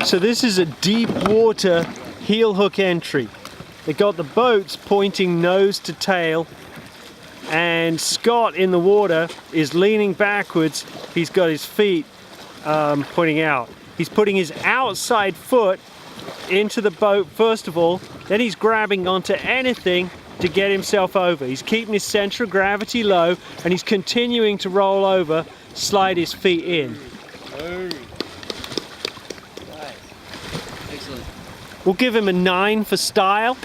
So this is a deep water heel hook entry. They got the boats pointing nose to tail, and Scott in the water is leaning backwards. He's got his feet pointing out. He's putting his outside foot into the boat first of all, then he's grabbing onto anything to get himself over. He's keeping his center of gravity low, and he's continuing to roll over, slide his feet in. We'll give him a 9 for style.